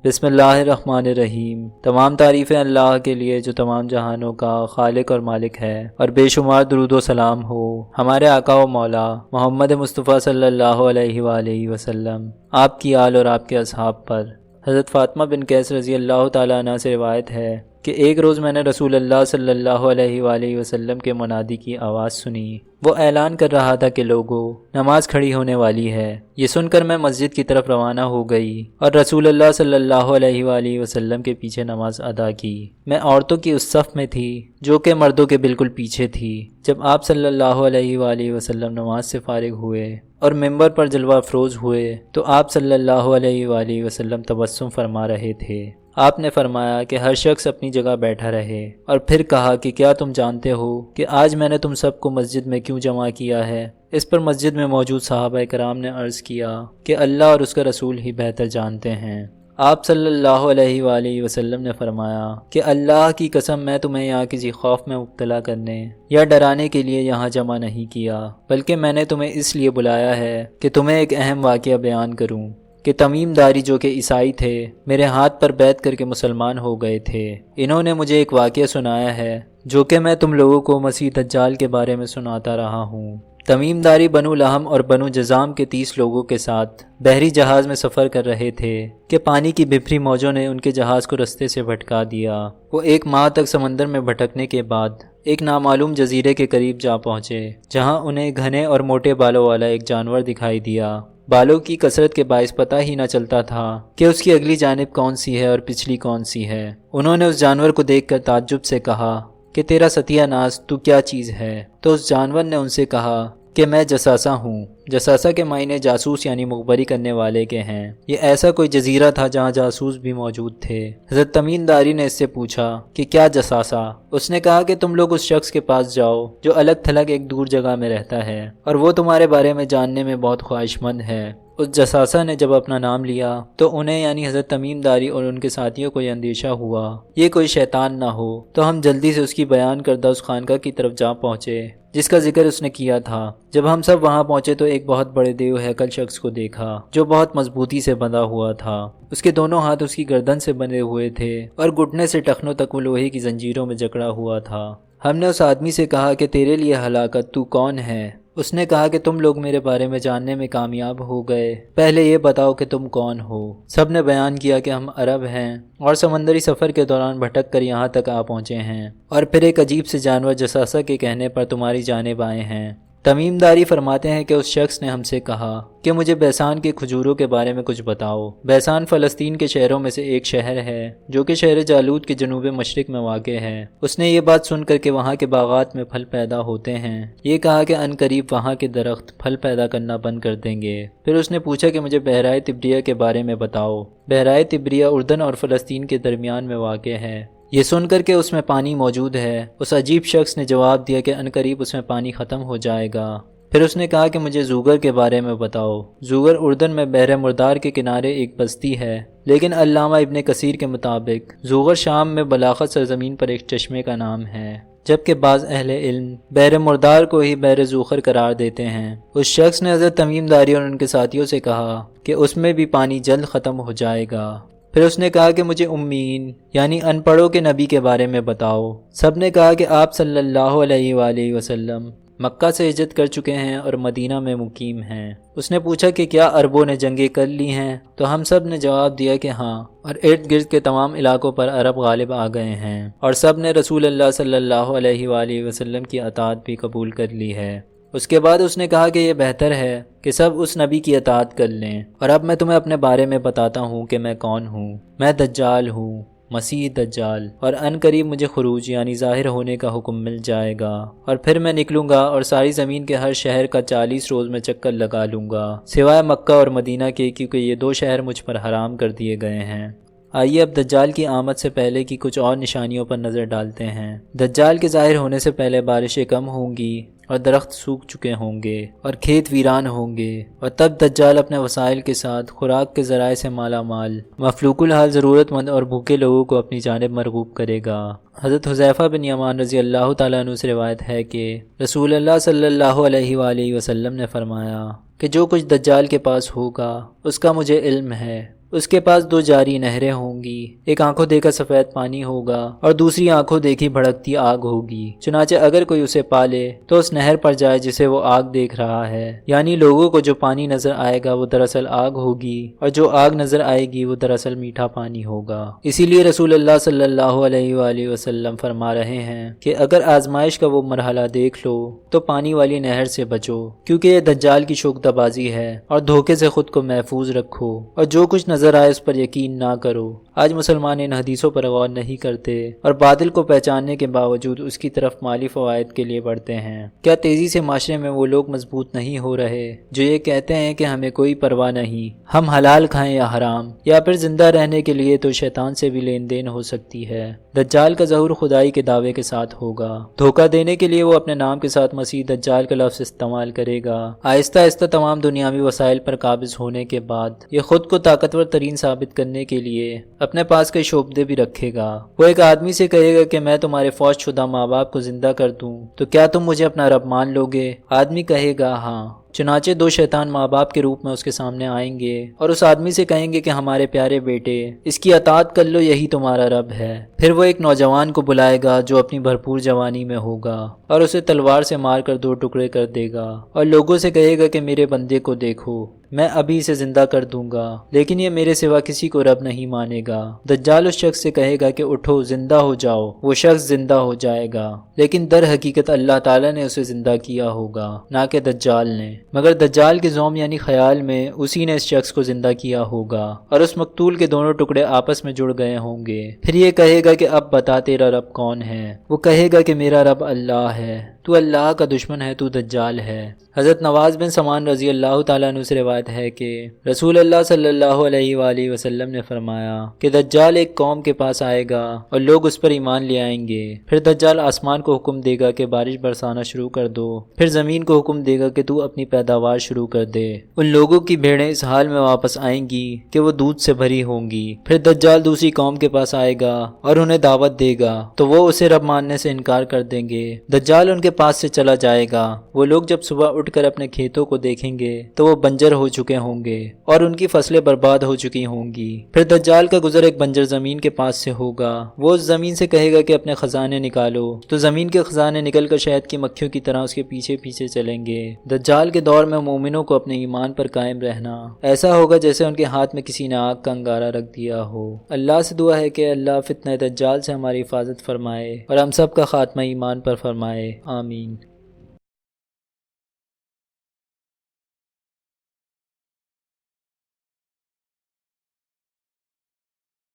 بسم اللہ الرحمن الرحیم۔ تمام تعریفیں اللہ کے لیے جو تمام جہانوں کا خالق اور مالک ہے، اور بے شمار درود و سلام ہو ہمارے آقا و مولا محمد مصطفیٰ صلی اللہ علیہ وآلہ وسلم، آپ کی آل اور آپ کے اصحاب پر۔ حضرت فاطمہ بن قیس رضی اللہ تعالیٰ عنہ سے روایت ہے کہ ایک روز میں نے رسول اللہ صلی اللہ علیہ وآلہ وسلم کے منادی کی آواز سنی۔ وہ اعلان کر رہا تھا کہ لوگوں، نماز کھڑی ہونے والی ہے۔ یہ سن کر میں مسجد کی طرف روانہ ہو گئی اور رسول اللہ صلی اللہ علیہ وآلہ وسلم کے پیچھے نماز ادا کی۔ میں عورتوں کی اس صف میں تھی جو کہ مردوں کے بالکل پیچھے تھی۔ جب آپ صلی اللہ علیہ وآلہ وسلم نماز سے فارغ ہوئے اور ممبر پر جلوہ افروز ہوئے تو آپ صلی اللہ علیہ وآلہ وسلم تبسم فرما رہے تھے۔ آپ نے فرمایا کہ ہر شخص اپنی جگہ بیٹھا رہے، اور پھر کہا کہ کیا تم جانتے ہو کہ آج میں نے تم سب کو مسجد میں کیوں جمع کیا ہے؟ اس پر مسجد میں موجود صحابہ کرام نے عرض کیا کہ اللہ اور اس کا رسول ہی بہتر جانتے ہیں۔ آپ صلی اللہ علیہ وآلہ وسلم نے فرمایا کہ اللہ کی قسم، میں تمہیں یہاں کسی خوف میں مبتلا کرنے یا ڈرانے کے لیے یہاں جمع نہیں کیا، بلکہ میں نے تمہیں اس لیے بلایا ہے کہ تمہیں ایک اہم واقعہ بیان کروں کہ تمیم داری جو کہ عیسائی تھے میرے ہاتھ پر بیعت کر کے مسلمان ہو گئے تھے۔ انہوں نے مجھے ایک واقعہ سنایا ہے جو کہ میں تم لوگوں کو مسیح دجال کے بارے میں سناتا رہا ہوں۔ تمیم داری بنو لہم اور بنو جذام کے 30 لوگوں کے ساتھ بحری جہاز میں سفر کر رہے تھے کہ پانی کی بھری موجوں نے ان کے جہاز کو رستے سے بھٹکا دیا۔ وہ 1 ماہ تک سمندر میں بھٹکنے کے بعد ایک نامعلوم جزیرے کے قریب جا پہنچے، جہاں انہیں گھنے اور موٹے بالوں والا ایک جانور دکھائی دیا۔ بالوں کی کثرت کے باعث پتہ ہی نہ چلتا تھا کہ اس کی اگلی جانب کون سی ہے اور پچھلی کون سی ہے۔ انہوں نے اس جانور کو دیکھ کر تعجب سے کہا کہ تیرا ستیہ ناز، تو کیا چیز ہے؟ تو اس جانور نے ان سے کہا کہ میں جساسہ ہوں۔ جساسہ کے معنی جاسوس یعنی مخبری کرنے والے کے ہیں۔ یہ ایسا کوئی جزیرہ تھا جہاں جاسوس بھی موجود تھے۔ حضرت تمیم داری نے اس سے پوچھا کہ کیا جساسہ؟ اس نے کہا کہ تم لوگ اس شخص کے پاس جاؤ جو الگ تھلگ ایک دور جگہ میں رہتا ہے، اور وہ تمہارے بارے میں جاننے میں بہت خواہش مند ہے۔ اس جساسہ نے جب اپنا نام لیا تو انہیں یعنی حضرت تمیم داری اور ان کے ساتھیوں کو یہ اندیشہ ہوا یہ کوئی شیطان نہ ہو، تو ہم جلدی سے اس کی بیان کردہ اس خانقاہ کی طرف جا پہنچے جس کا ذکر اس نے کیا تھا۔ جب ہم سب وہاں پہنچے تو ایک بہت بڑے دیو ہیکل شخص کو دیکھا جو بہت مضبوطی سے بندھا ہوا تھا۔ اس کے دونوں ہاتھ اس کی گردن سے بندھے ہوئے تھے اور گھٹنے سے ٹخنوں تک وہ لوہے کی زنجیروں میں جکڑا ہوا تھا۔ ہم نے اس آدمی سے کہا کہ تیرے لیے ہلاکت، تو کون ہے؟ اس نے کہا کہ تم لوگ میرے بارے میں جاننے میں کامیاب ہو گئے، پہلے یہ بتاؤ کہ تم کون ہو؟ سب نے بیان کیا کہ ہم عرب ہیں اور سمندری سفر کے دوران بھٹک کر یہاں تک آ پہنچے ہیں، اور پھر ایک عجیب سے جانور جساسہ کے کہنے پر تمہاری جانب آئے ہیں۔ تمیم داری فرماتے ہیں کہ اس شخص نے ہم سے کہا کہ مجھے بیسان کے کھجوروں کے بارے میں کچھ بتاؤ۔ بیسان فلسطین کے شہروں میں سے ایک شہر ہے جو کہ شہر جالوت کے جنوب مشرق میں واقع ہے۔ اس نے یہ بات سن کر کہ وہاں کے باغات میں پھل پیدا ہوتے ہیں، یہ کہا کہ ان قریب وہاں کے درخت پھل پیدا کرنا بند کر دیں گے۔ پھر اس نے پوچھا کہ مجھے بحیرہ طبریہ کے بارے میں بتاؤ۔ بحیرہ طبریہ اردن اور فلسطین کے درمیان میں واقع ہے۔ یہ سن کر کہ اس میں پانی موجود ہے، اس عجیب شخص نے جواب دیا کہ عنقریب اس میں پانی ختم ہو جائے گا۔ پھر اس نے کہا کہ مجھے زوگر کے بارے میں بتاؤ۔ زوگر اردن میں بحر مردار کے کنارے ایک بستی ہے، لیکن علامہ ابن کثیر کے مطابق زوگر شام میں بلاخت سرزمین پر ایک چشمے کا نام ہے، جبکہ بعض اہل علم بحر مردار کو ہی بحر زوخر قرار دیتے ہیں۔ اس شخص نے حضرت تمیم داری اور ان کے ساتھیوں سے کہا کہ اس میں بھی پانی جلد ختم ہو جائے گا۔ پھر اس نے کہا کہ مجھے امیین یعنی ان پڑھوں کے نبی کے بارے میں بتاؤ۔ سب نے کہا کہ آپ صلی اللہ علیہ وآلہ وسلم مکہ سے ہجرت کر چکے ہیں اور مدینہ میں مقیم ہیں۔ اس نے پوچھا کہ کیا عربوں نے جنگیں کر لی ہیں؟ تو ہم سب نے جواب دیا کہ ہاں، اور ارد گرد کے تمام علاقوں پر عرب غالب آ گئے ہیں، اور سب نے رسول اللہ صلی اللہ علیہ وآلہ وسلم کی اطاعت بھی قبول کر لی ہے۔ اس کے بعد اس نے کہا کہ یہ بہتر ہے کہ سب اس نبی کی اطاعت کر لیں، اور اب میں تمہیں اپنے بارے میں بتاتا ہوں کہ میں کون ہوں۔ میں دجال ہوں، مسیح دجال، اور ان قریب مجھے خروج یعنی ظاہر ہونے کا حکم مل جائے گا، اور پھر میں نکلوں گا اور ساری زمین کے ہر شہر کا 40 روز میں چکر لگا لوں گا، سوائے مکہ اور مدینہ کے، کیونکہ یہ 2 شہر مجھ پر حرام کر دیے گئے ہیں۔ آئیے اب دجال کی آمد سے پہلے کی کچھ اور نشانیوں پر نظر ڈالتے ہیں۔ دجال کے ظاہر ہونے سے پہلے بارشیں کم ہوں گی اور درخت سوکھ چکے ہوں گے اور کھیت ویران ہوں گے، اور تب دجال اپنے وسائل کے ساتھ خوراک کے ذرائع سے مالا مال، مفلوق الحال ضرورت مند اور بھوکے لوگوں کو اپنی جانب مرغوب کرے گا۔ حضرت حذیفہ بن یمان رضی اللہ تعالیٰ عنہ سے روایت ہے کہ رسول اللہ صلی اللہ علیہ وآلہ وسلم نے فرمایا کہ جو کچھ دجال کے پاس ہوگا اس کا مجھے علم ہے، اس کے پاس 2 جاری نہریں ہوں گی، ایک آنکھوں دیکھا سفید پانی ہوگا اور دوسری آنکھوں دیکھی بھڑکتی آگ ہوگی۔ چنانچہ اگر کوئی اسے پالے تو اس نہر پر جائے جسے وہ آگ دیکھ رہا ہے، یعنی لوگوں کو جو پانی نظر آئے گا وہ دراصل آگ ہوگی اور جو آگ نظر آئے گی وہ دراصل میٹھا پانی ہوگا۔ اسی لیے رسول اللہ صلی اللہ علیہ وآلہ وسلم فرما رہے ہیں کہ اگر آزمائش کا وہ مرحلہ دیکھ لو تو پانی والی نہر سے بچو، کیونکہ یہ دجال کی شگفتہ بازی ہے، اور دھوکے سے خود کو محفوظ رکھو اور جو کچھ نظر آئے اس پر یقین نہ کرو۔ آج مسلمان ان حدیثوں پر غور نہیں کرتے اور باطل کو پہچاننے کے باوجود اس کی طرف مالی فوائد کے لیے بڑھتے ہیں۔ کیا تیزی سے معاشرے میں وہ لوگ مضبوط نہیں ہو رہے جو یہ کہتے ہیں کہ ہمیں کوئی پرواہ نہیں، ہم حلال کھائیں یا حرام، یا پھر زندہ رہنے کے لیے تو شیطان سے بھی لین دین ہو سکتی ہے۔ دجال کا ظہور خدائی کے دعوے کے ساتھ ہوگا، دھوکہ دینے کے لیے وہ اپنے نام کے ساتھ مسیح دجال کا لفظ استعمال کرے گا۔ آہستہ آہستہ تمام دنیاوی وسائل پر قابض ہونے کے بعد یہ خود کو طاقتور ترین ثابت کرنے کے لیے اپنے پاس کئی شعبدے بھی رکھے گا۔ وہ ایک آدمی سے کہے گا کہ میں تمہارے فوت شدہ ماں باپ کو زندہ کر دوں تو کیا تم مجھے اپنا رب مان لو گے؟ آدمی کہے گا ہاں۔ چنانچہ 2 شیطان ماں باپ کے روپ میں اس کے سامنے آئیں گے اور اس آدمی سے کہیں گے کہ ہمارے پیارے بیٹے، اس کی اطاعت کر لو، یہی تمہارا رب ہے۔ پھر وہ ایک نوجوان کو بلائے گا جو اپنی بھرپور جوانی میں ہوگا اور اسے تلوار سے مار کر 2 ٹکڑے کر دے گا اور لوگوں سے کہے گا کہ میرے بندے کو دیکھو، میں ابھی اسے زندہ کر دوں گا، لیکن یہ میرے سوا کسی کو رب نہیں مانے گا۔ دجال اس شخص سے کہے گا کہ اٹھو، زندہ ہو جاؤ۔ وہ شخص زندہ ہو جائے گا، لیکن در حقیقت اللہ تعالیٰ نے اسے زندہ کیا ہوگا، نہ کہ دجال نے، مگر دجال کے زوم یعنی خیال میں اسی نے اس شخص کو زندہ کیا ہوگا اور اس مقتول کے دونوں ٹکڑے آپس میں جڑ گئے ہوں گے۔ پھر یہ کہے گا کہ اب بتا تیرا رب کون ہے؟ وہ کہے گا کہ میرا رب اللہ ہے۔ تو اللہ کا دشمن ہے، تو دجال ہے۔ حضرت نواز بن سمان رضی اللہ تعالیٰ عنہ سے روایت ہے کہ رسول اللہ صلی اللہ علیہ وآلہ وسلم نے فرمایا کہ دجال ایک قوم کے پاس آئے گا اور لوگ اس پر ایمان لے آئیں گے۔ پھر دجال آسمان کو حکم دے گا کہ بارش برسانا شروع کر دو، پھر زمین کو حکم دے گا کہ تو اپنی پیداوار شروع کر دے۔ ان لوگوں کی بھیڑیں اس حال میں واپس آئیں گی کہ وہ دودھ سے بھری ہوں گی۔ پھر دجال دوسری قوم کے پاس آئے گا اور انہیں دعوت دے گا تو وہ اسے رب ماننے سے انکار کر دیں گے۔ دجال ان کے پاس سے چلا جائے گا۔ وہ لوگ جب صبح اٹھ کر اپنے کھیتوں کو دیکھیں گے تو وہ بنجر ہو چکے ہوں گے اور ان کی فصلیں برباد ہو چکی ہوں گی۔ پھر دجال کا گزر ایک بنجر زمین کے پاس سے ہوگا۔ وہ اس زمین سے کہے گا کہ اپنے خزانے نکالو، تو زمین کے خزانے نکل کر شہد کی مکھیوں کی طرح اس کے پیچھے پیچھے چلیں گے۔ دجال کے دور میں مومنوں کو اپنے ایمان پر قائم رہنا ایسا ہوگا جیسے ان کے ہاتھ میں کسی نے آگ کا انگارہ رکھ دیا ہو۔ اللہ سے دعا ہے کہ اللہ فتنہ دجال سے ہماری حفاظت فرمائے اور ہم سب کا خاتمہ ایمان پر فرمائے، آمین۔